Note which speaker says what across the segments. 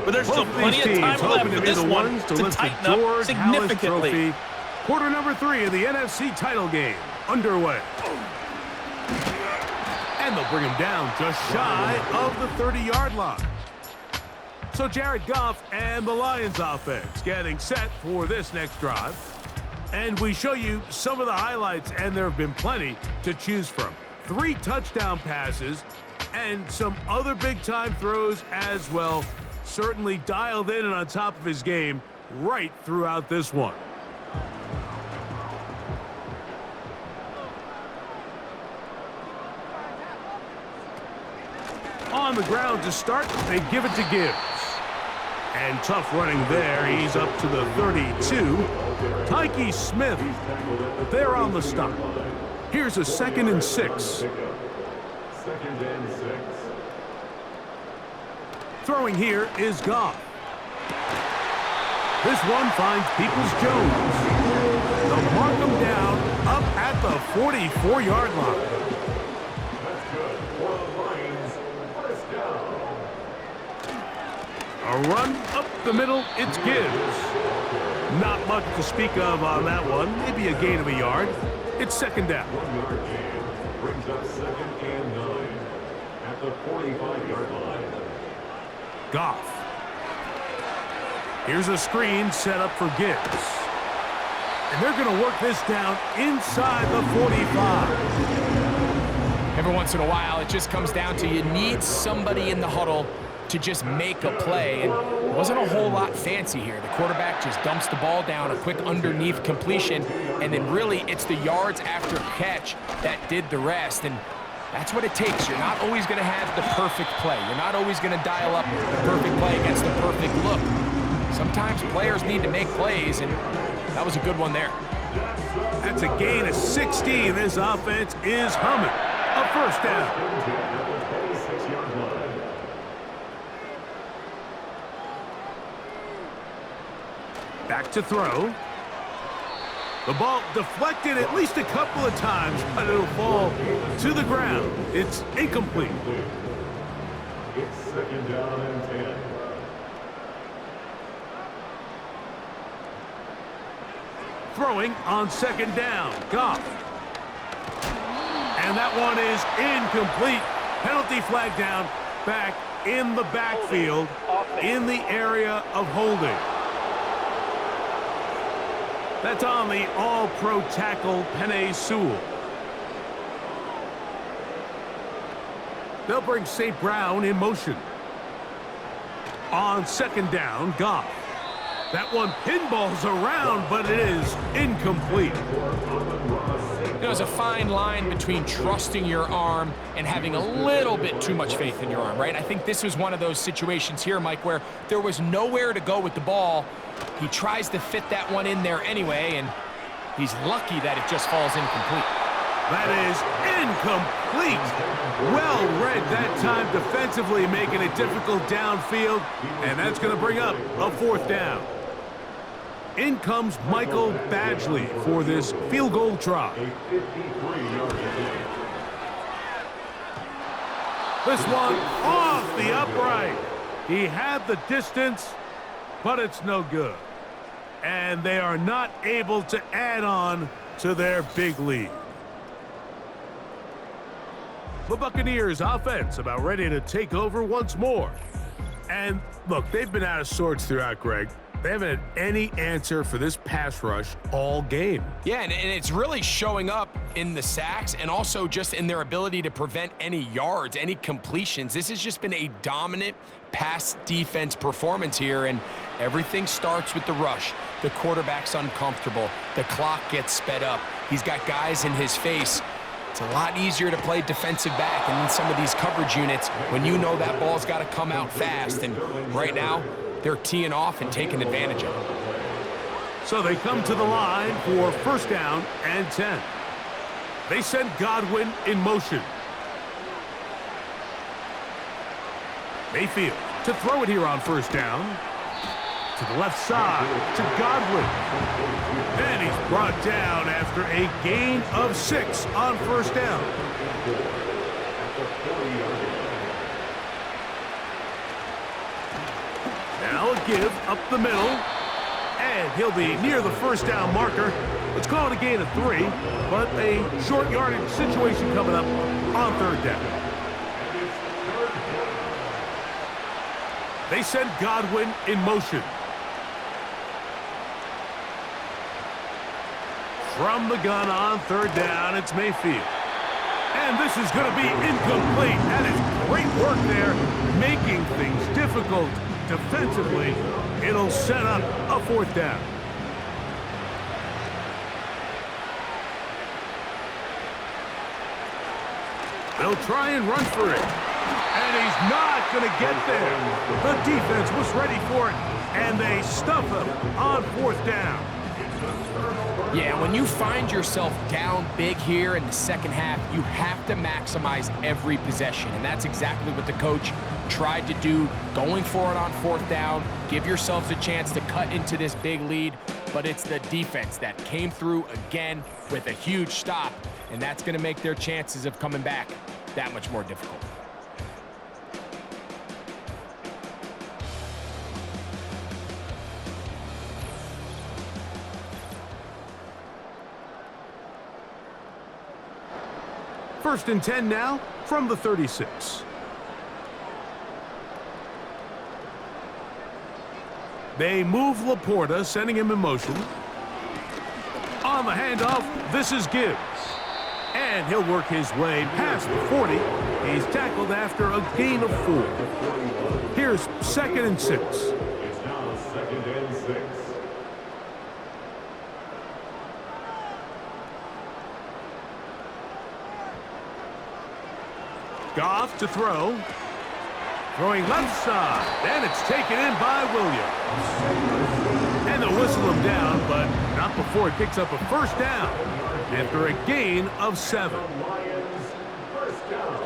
Speaker 1: but there's still
Speaker 2: Both
Speaker 1: plenty of time left for this one to tighten up significantly.
Speaker 2: Quarter number 3 of the NFC title game underway. And they'll bring him down just shy of the 30-yard line. So Jared Goff and the Lions offense getting set for this next drive. And we show you some of the highlights, and there have been plenty to choose from. 3 touchdown passes and some other big-time throws as well. Certainly dialed in and on top of his game right throughout this one. On the ground to start, they give it to Gibbs. And tough running there. He's up to the 32. Tyke Smith there on the stop. Here's a 2nd and 6. Throwing here is Goff. This one finds Peoples-Jones. They'll mark him down up at the 44-yard line. A run up the middle, it's Gibbs. Not much to speak of on that one. Maybe a gain of a yard. It's 2nd down.
Speaker 3: 1 yard gain brings up 2nd and 9 at the 45-yard line.
Speaker 2: Goff. Here's a screen set up for Gibbs. And they're going to work this down inside the 45.
Speaker 4: Every once in a while, it just comes down to you need somebody in the huddle to just make a play, and it wasn't a whole lot fancy here. The quarterback just dumps the ball down, a quick underneath completion, and then really it's the yards after catch that did the rest, and that's what it takes. You're not always going to have the perfect play. You're not always going to dial up the perfect play against the perfect look. Sometimes players need to make plays, and that was a good one there.
Speaker 2: That's a gain of 16. This offense is humming. A 1st down. Back to throw. The ball deflected at least a couple of times, but it'll fall to the ground. It's incomplete.
Speaker 3: It's 2nd down and 10.
Speaker 2: Throwing on 2nd down. Goff. And that one is incomplete. Penalty flag down back in the backfield in the area of holding. That's on the all-pro tackle, Penei Sewell. They'll bring St. Brown in motion. On 2nd down, Goff. That one pinballs around, but it is incomplete.
Speaker 4: There's a fine line between trusting your arm and having a little bit too much faith in your arm, right? I think this was one of those situations here, Mike, where there was nowhere to go with the ball. He tries to fit that one in there anyway, and he's lucky that it just falls incomplete.
Speaker 2: That is incomplete. Well read that time defensively, making it difficult downfield, and that's going to bring up a 4th down. In comes Michael Badgley for this field goal try. This one off the upright. He had the distance, but it's no good. And they are not able to add on to their big lead. The Buccaneers offense about ready to take over once more. And look, they've been out of sorts throughout, Greg. They haven't had any answer for this pass rush all game.
Speaker 4: Yeah, and it's really showing up in the sacks and also just in their ability to prevent any yards, any completions. This has just been a dominant pass defense performance here, and everything starts with the rush. The quarterback's uncomfortable. The clock gets sped up. He's got guys in his face. It's a lot easier to play defensive back and in some of these coverage units when you know that ball's got to come out fast, and right now, they're teeing off and taking advantage of it.
Speaker 2: So they come to the line for 1st down and 10. They send Godwin in motion. Mayfield to throw it here on 1st down. To the left side to Godwin. And he's brought down after a gain of 6 on 1st down. give up the middle. And he'll be near the first down marker. Let's call it a gain of 3, but a short yardage situation coming up on third down. They send Godwin in motion. From the gun on third down, it's Mayfield. And this is going to be incomplete. That is great work there, making things difficult defensively. It'll set up a fourth down. They'll try and run for it. And he's not going to get there. The defense was ready for it, and they stuff him on fourth down.
Speaker 4: Yeah, when you find yourself down big here in the second half, you have to maximize every possession. And that's exactly what the coach tried to do, going for it on fourth down. Give yourselves a chance to cut into this big lead. But it's the defense that came through again with a huge stop. And that's going to make their chances of coming back that much more difficult.
Speaker 2: First and 10 now from the 36. They move Laporta, sending him in motion. On the handoff, this is Gibbs. And he'll work his way past the 40. He's tackled after a gain of 4. Here's 2nd and 6.
Speaker 3: It's now 2nd and 6.
Speaker 2: Goff to throw. Throwing left side. And it's taken in by Williams. And they'll whistle him down, but not before he picks up a first down after a gain of 7.
Speaker 3: Lions, first down.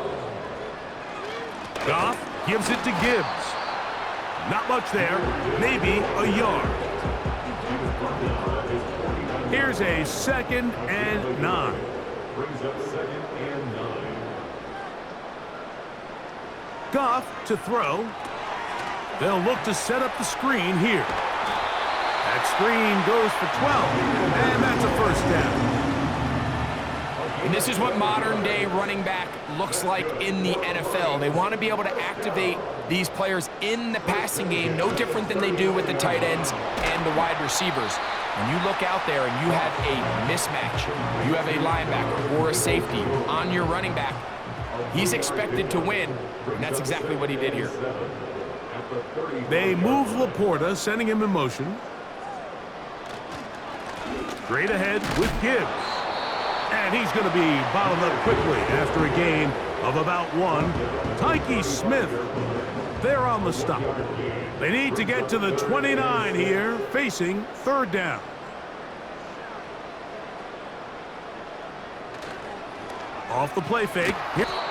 Speaker 2: Goff gives it to Gibbs. Not much there. Maybe a yard. Here's a 2nd and 9.
Speaker 3: Brings up 2nd and 9.
Speaker 2: Goff to throw. They'll look to set up the screen here. That screen goes for 12, and that's a first down.
Speaker 4: And this is what modern-day running back looks like in the NFL. They want to be able to activate these players in the passing game, no different than they do with the tight ends and the wide receivers. When you look out there and you have a mismatch, you have a linebacker or a safety on your running back, he's expected to win, and that's exactly what he did here.
Speaker 2: They move Laporta, sending him in motion. Straight ahead with Gibbs. And he's going to be bottled up quickly after a gain of about 1. Tyke Smith, they're on the stop. They need to get to the 29 here, facing third down. Off the play fake.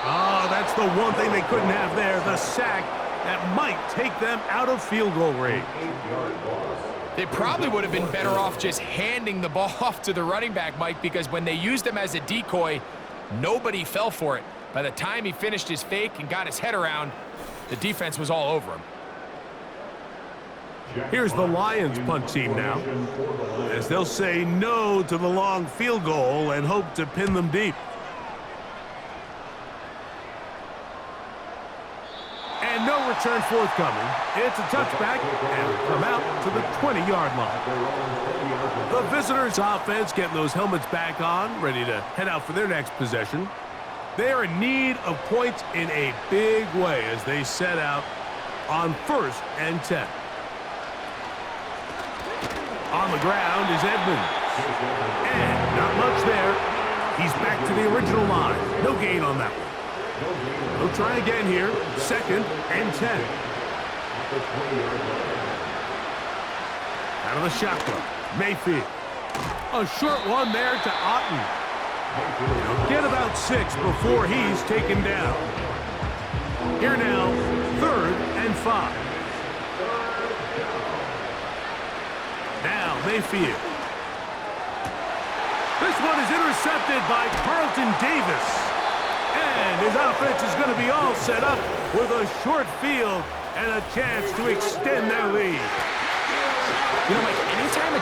Speaker 2: Oh, that's the one thing they couldn't have there, the sack that might take them out of field goal range.
Speaker 4: They probably would have been better off just handing the ball off to the running back, Mike, because when they used him as a decoy, nobody fell for it. By the time he finished his fake and got his head around, the defense was all over him.
Speaker 2: Here's the Lions punt team now, as they'll say no to the long field goal and hope to pin them deep. And no return forthcoming. It's a touchback, and it'll come out to the 20-yard line. The visitors' offense getting those helmets back on, ready to head out for their next possession. They are in need of points in a big way as they set out on 1st and 10. On the ground is Edmonds. And not much there. He's back to the original line. No gain on that one. They'll try again here. 2nd and 10. Out of the shotgun. Mayfield. A short one there to Otten. He'll get about 6 before he's taken down. Here now, 3rd and 5. Now Mayfield. This one is intercepted by Carlton Davis. And his offense is going to be all set up with a short field and a chance to extend their lead.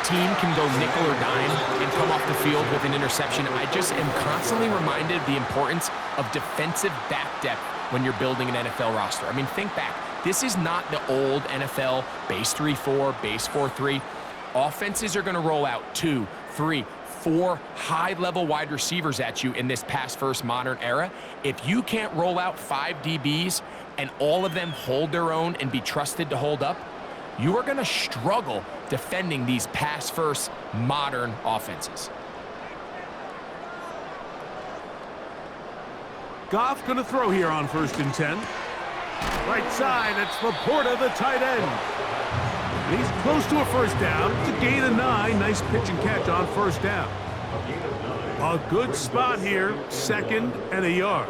Speaker 4: team can go nickel or dime and come off the field with an interception, I just am constantly reminded of the importance of defensive back depth when you're building an NFL roster. I mean, think back. This is not the old NFL base 3-4, base 4-3. Offenses are going to roll out 2, 3, 4 high-level wide receivers at you in this pass-first modern era. If you can't roll out 5 DBs and all of them hold their own and be trusted to hold up, you are going to struggle defending these pass-first modern offenses.
Speaker 2: Goff going to throw here on 1st and 10. Right side, it's Laporta, the tight end. He's close to a first down. It's a gain of 9. Nice pitch and catch on 1st down. A good spot here, 2nd and a yard.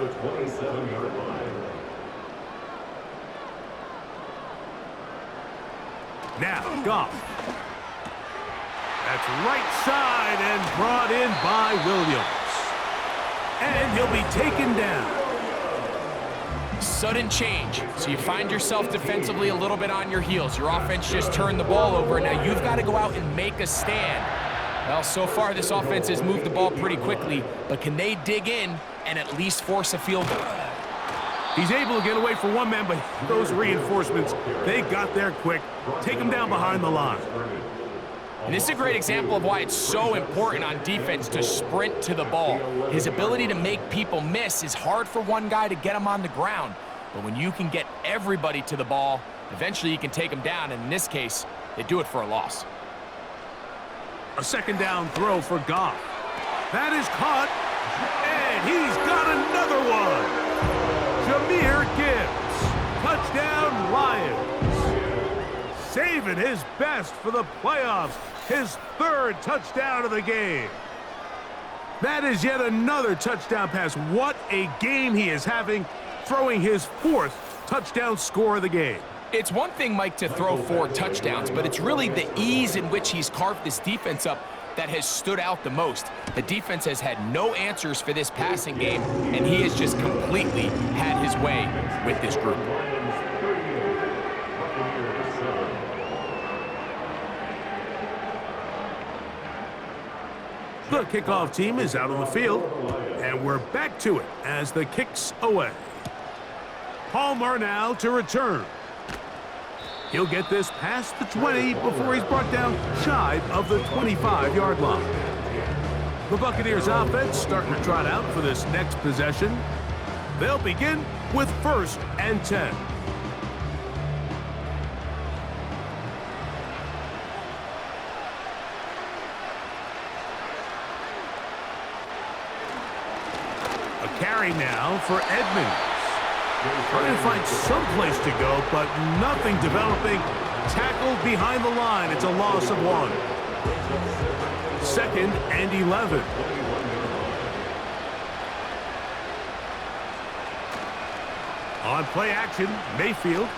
Speaker 2: Now, Goff. That's right side and brought in by Williams. And he'll be taken down.
Speaker 4: Sudden change. So you find yourself defensively a little bit on your heels. Your offense just turned the ball over. Now you've got to go out and make a stand. Well, so far this offense has moved the ball pretty quickly, but can they dig in and at least force a field goal?
Speaker 2: He's able to get away for one man, but those reinforcements, they got there quick. Take him down behind the line.
Speaker 4: And this is a great example of why it's so important on defense to sprint to the ball. His ability to make people miss is hard for one guy to get him on the ground. But when you can get everybody to the ball, eventually you can take them down. And in this case, they do it for a loss.
Speaker 2: A 2nd down throw for Goff. That is caught, and he's got another one. Jahmyr Gibbs. Touchdown, Lions. Saving his best for the playoffs. His 3rd touchdown of the game. That is yet another touchdown pass. What a game he is having, throwing his 4th touchdown score of the game.
Speaker 4: It's one thing, Mike, to throw 4 touchdowns, but it's really the ease in which he's carved this defense up that has stood out the most. The defense has had no answers for this passing game, and he has just completely had his way with this group.
Speaker 2: The kickoff team is out on the field, and we're back to it as the kick's away. Palmer now to return. He'll get this past the 20 before he's brought down shy of the 25-yard line. The Buccaneers offense starting to trot out for this next possession. They'll begin with 1st and 10. A carry now for Edmonds. Trying to find some place to go, but nothing developing. Tackled behind the line. It's a loss of 1. 2nd and 11. On play action, Mayfield.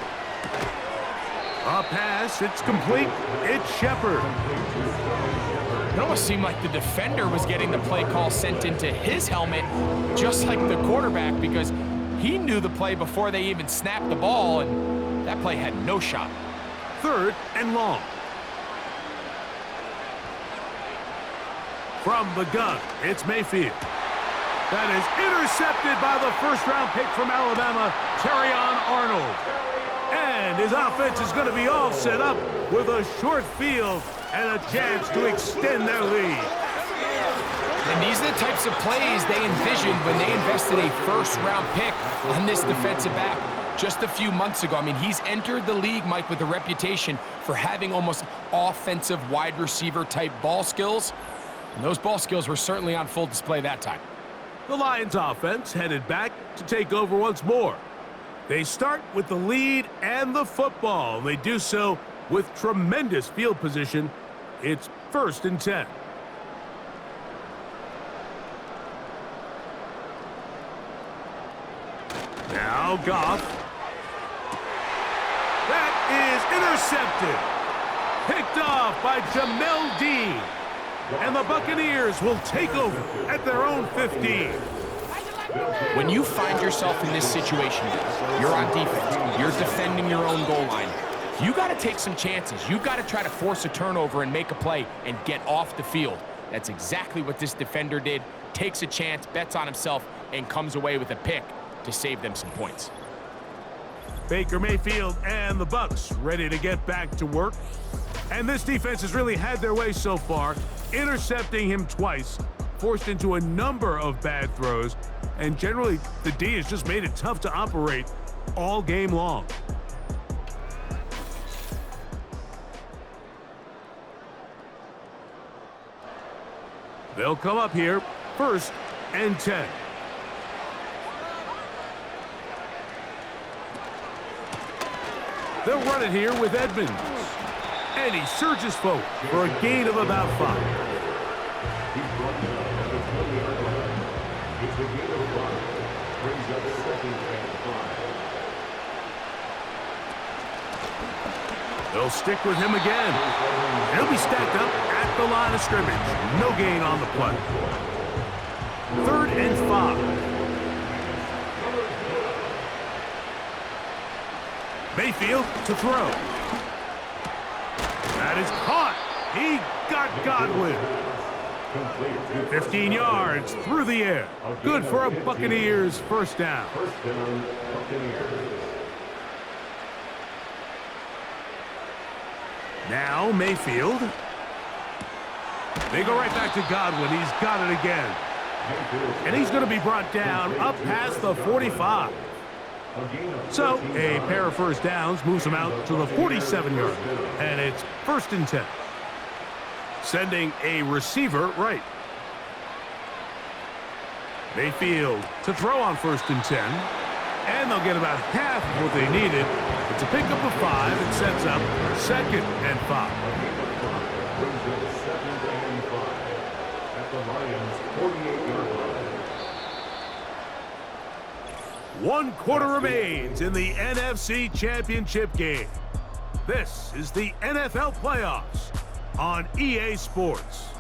Speaker 2: A pass, it's complete. It's Shepard.
Speaker 4: It almost seemed like the defender was getting the play call sent into his helmet, just like the quarterback, because he knew the play before they even snapped the ball, and that play had no shot.
Speaker 2: 3rd and long. From the gun, it's Mayfield. That is intercepted by the 1st-round pick from Alabama, Terrion Arnold. And his offense is going to be all set up with a short field and a chance to extend their lead.
Speaker 4: And these are the types of plays they envisioned when they invested a 1st-round pick on this defensive back just a few months ago. I mean, he's entered the league, Mike, with a reputation for having almost offensive wide receiver type ball skills. And those ball skills were certainly on full display that time.
Speaker 2: The Lions offense headed back to take over once more. They start with the lead and the football. They do so with tremendous field position. It's 1st and 10. Now Goff. That is intercepted. Picked off by Jamel Dean. And the Buccaneers will take over at their own 15.
Speaker 4: When you find yourself in this situation, you're on defense, you're defending your own goal line, you got to take some chances. You got to try to force a turnover and make a play and get off the field. That's exactly what this defender did. Takes a chance, bets on himself, and comes away with a pick to save them some points.
Speaker 2: Baker Mayfield and the Bucks ready to get back to work. And this defense has really had their way so far, intercepting him twice, forced into a number of bad throws, and generally the D has just made it tough to operate all game long. They'll come up here, 1st and 10. They'll run it here with Edmonds. And he surges forward for a gain of about 5.
Speaker 3: He's brought down at the 20-yard line. It's a gain of 5. Brings up 2nd and 5.
Speaker 2: They'll stick with him again. He'll be stacked up at the line of scrimmage. No gain on the play. 3rd and 5. Mayfield to throw. That is caught. He got Godwin. 15 yards through the air. Good for a Buccaneers 1st down.
Speaker 3: First down, Buccaneers.
Speaker 2: Now Mayfield. They go right back to Godwin. He's got it again. And he's going to be brought down up past the 45. So a pair of 1st downs moves him out to the 47-yard line. And it's 1st and 10. Sending a receiver right. Mayfield to throw on 1st and 10. And they'll get about half of what they needed. It's a pickup of 5 and sets up 2nd and 5.
Speaker 3: Brings up 2nd and 5 at the Lions' 48-yard line.
Speaker 2: 1 quarter remains in the NFC Championship game. This is the NFL playoffs on EA Sports.